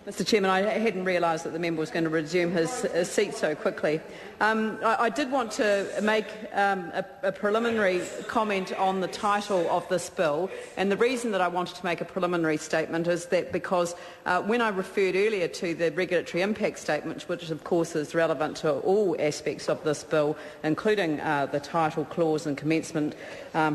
Mr Chairman, I hadn't realised that the member was going to resume his seat so quickly. I did want to make a preliminary comment on the title of this bill, and the reason that I wanted to make a preliminary statement is that because when I referred earlier to the regulatory impact statement, which of course is relevant to all aspects of this bill, including the title clause and commencement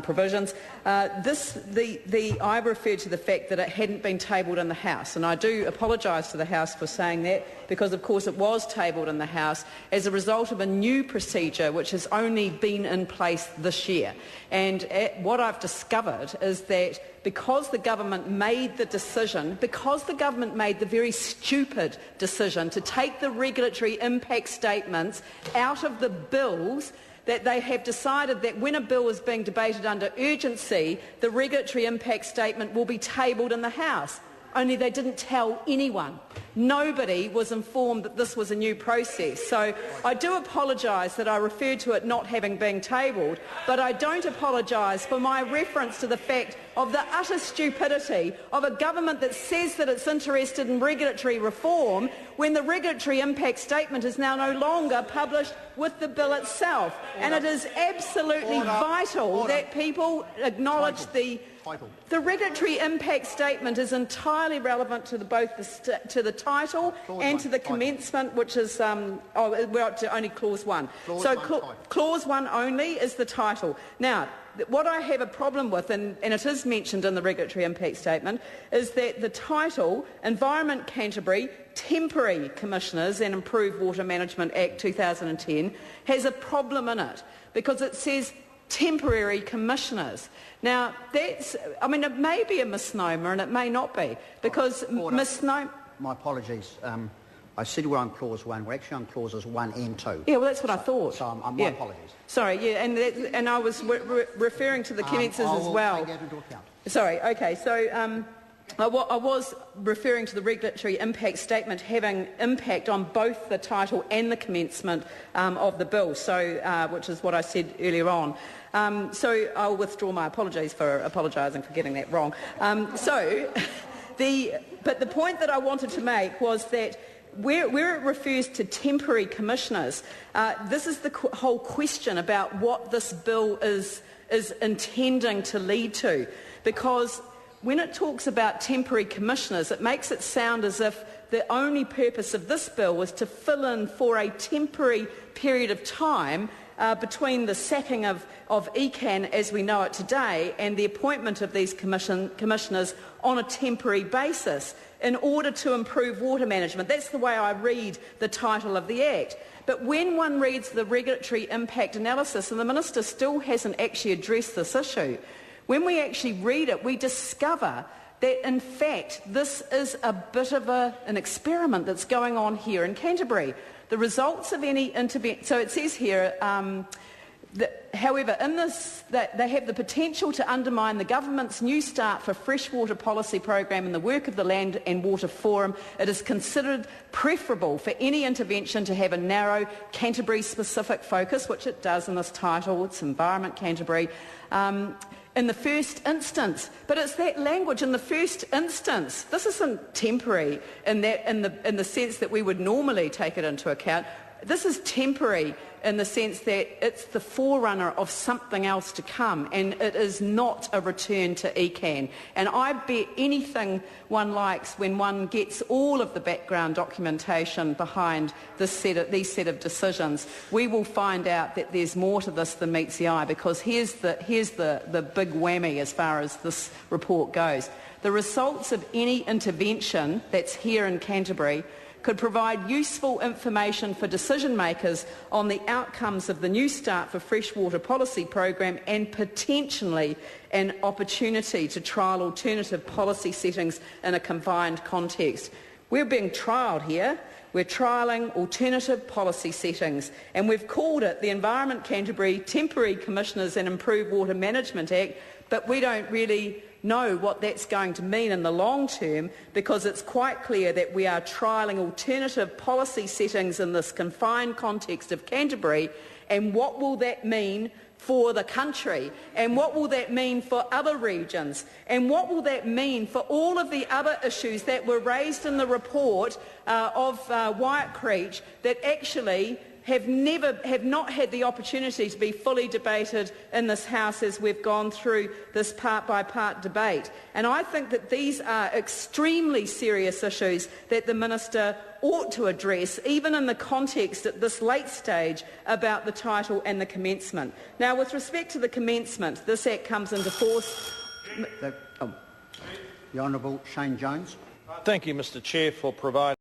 provisions, I referred to the fact that it hadn't been tabled in the House, and I do apologise to the House for saying that, because of course it was tabled in the House as a result of a new procedure which has only been in place this year. And what I've discovered is that because the government made the decision, because the government made the very stupid decision to take the regulatory impact statements out of the bills, that they have decided that when a bill is being debated under urgency, the regulatory impact statement will be tabled in the House. Only they didn't tell anyone. Nobody was informed that this was a new process. So I do apologise that I referred to it not having been tabled, but I don't apologise for my reference to the fact of the utter stupidity of a government that says that it's interested in regulatory reform when the regulatory impact statement is now no longer published with the bill itself. And it is absolutely vital that people acknowledge the regulatory impact statement is entirely relevant to both the title and to the commencement, which is we're up to only clause 1. Clause 1 only is the title. Now, what I have a problem with, and it is mentioned in the regulatory impact statement, is that the title, Environment Canterbury, Temporary Commissioners and Improved Water Management Act 2010, has a problem in it because it says temporary commissioners. Now, it may be a misnomer and it may not be, because misnomer... My apologies. I said we're on clause 1. We're actually on clauses 1 and 2. Yeah, well, that's what I thought. So my apologies. Sorry, yeah, and I was referring to the commences as well. Take that into account. Sorry, okay, so I was referring to the regulatory impact statement having impact on both the title and the commencement of the bill, so which is what I said earlier on. So I'll withdraw my apologies for apologising for getting that wrong. But the point that I wanted to make was that where it refers to temporary commissioners, this is the whole question about what this bill is intending to lead to. Because when it talks about temporary commissioners, it makes it sound as if the only purpose of this bill was to fill in for a temporary period of time between the sacking of ECAN as we know it today and the appointment of these commissioners on a temporary basis in order to improve water management. That's the way I read the title of the Act. But when one reads the regulatory impact analysis, and the Minister still hasn't actually addressed this issue, when we actually read it, we discover that, in fact, this is a bit of an experiment that's going on here in Canterbury. The results of any intervention... So it says here, however, in this, that they have the potential to undermine the government's New Start for Freshwater Policy Program and the work of the Land and Water Forum. It is considered preferable for any intervention to have a narrow Canterbury-specific focus, which it does in this title. It's Environment Canterbury. In the first instance, but it's that language, in the first instance. This isn't temporary in the sense that we would normally take it into account. This is temporary in the sense that it's the forerunner of something else to come, and it is not a return to ECAN. And I bet anything one likes when one gets all of the background documentation behind these set of decisions, we will find out that there's more to this than meets the eye, because here's the big whammy as far as this report goes. The results of any intervention that's here in Canterbury could provide useful information for decision makers on the outcomes of the New Start for Freshwater Policy Program and potentially an opportunity to trial alternative policy settings in a combined context. We're being trialled here. We're trialling alternative policy settings, and we've called it the Environment Canterbury Temporary Commissioners and Improved Water Management Act, but we don't really know what that's going to mean in the long term, because it's quite clear that we are trialling alternative policy settings in this confined context of Canterbury, and what will that mean for the country, and what will that mean for other regions, and what will that mean for all of the other issues that were raised in the report of Wyatt Creech that actually have not had the opportunity to be fully debated in this House as we've gone through this part-by-part debate. And I think that these are extremely serious issues that the Minister ought to address, even in the context at this late stage about the title and the commencement. Now, with respect to the commencement, this Act comes into force... The Honourable Shane Jones. Thank you, Mr Chair, for providing